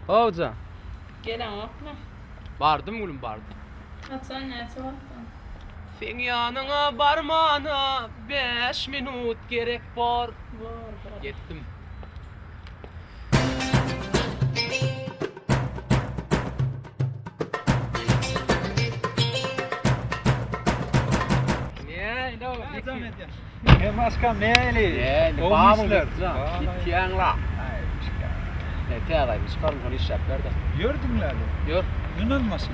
Hoca. Gelen okma. Bardım gülüm bardım. Atsan ne çabuktan. Sen yanına barmana 5 minut gerek var. Var. Gittim. Başkan ne eli? Bağımlar. Gittiyen la. Ne teğday biz karın konu iş yaplar da. Gördünler mi? Yor. İnanmasın.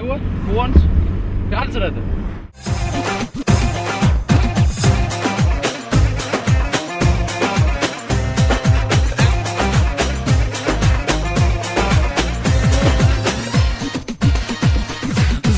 Evet, Kıvanç. Kaç sırada?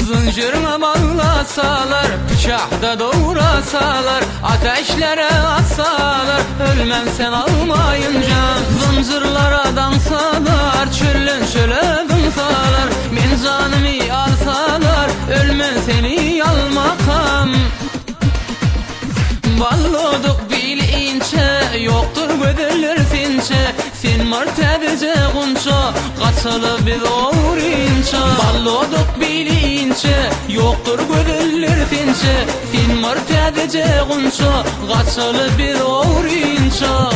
Zincirine bağlasalar, bıçakta doğrasalar, ateşlere atsalar, ölmem sen almayınca. Zincirlara dansalar, çölün çöle dansalar, men canımı alsalar, ölmem seni almakam. Balloduk bilinçe, yoktur gödürler finçe, sen martedece gunça, kaçalı bir doğrinça. Balloduk bilinçe, yoktur gödürler finçe, sen martedece gunça, kaçalı bir doğrinça.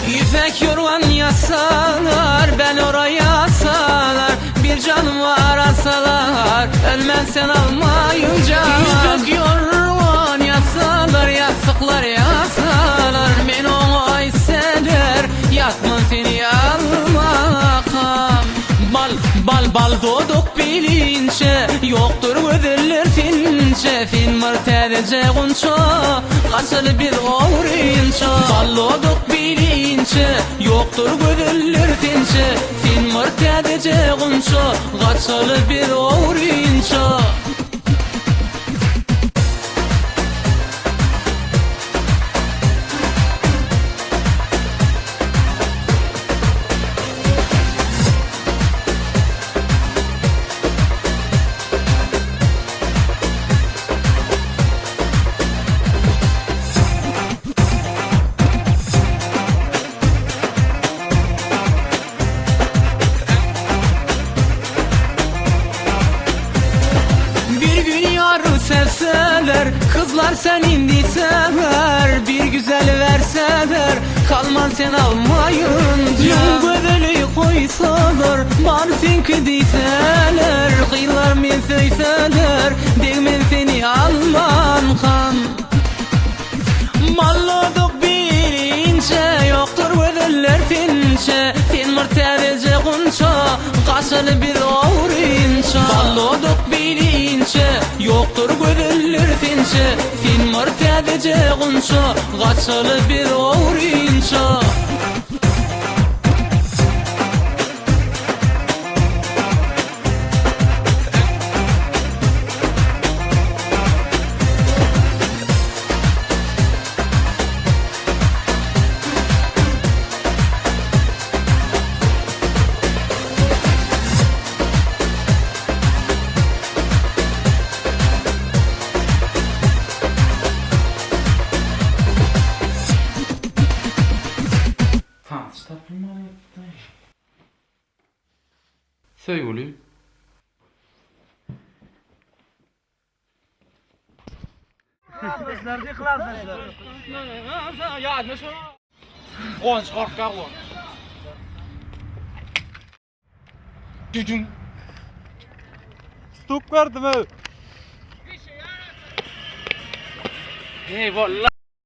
İpek yorgan yasalar, ben oraya asalar, bir canım var asalar, ölmezsen almayınca. Yüzük yorgan yasalar, yastıklar yasalar, men onu hisseder, yatman seni almakam. Bal doğduk bilinçe, yoktur gödürler finçe, fin martedece gunça, kaçalı bir orinça. Bal doğduk bilinçe, yoktur gödürler finçe, fin martedece gunça, kaçalı bir orinça. Sevseler, kızlar sen indi sever, bir güzel verseler, kalman sen almayınca. Gödeli koysalar, marfinki deyseler, kıylar men söyseler, değmen seni alman kan. Malloduk bilinçe, yoktur gödeller finçe, fin martedece gunça, kaçalı bir orinça. Malloduk bilinçe, yoktur gödeller finçe, fin martedece gunça, kaçalı bir orinça. Söyle. Nerede kılarsın? Ya ne şu? Konç korkak o. Düdüm. Stuk verdim ha. Hey vallahi.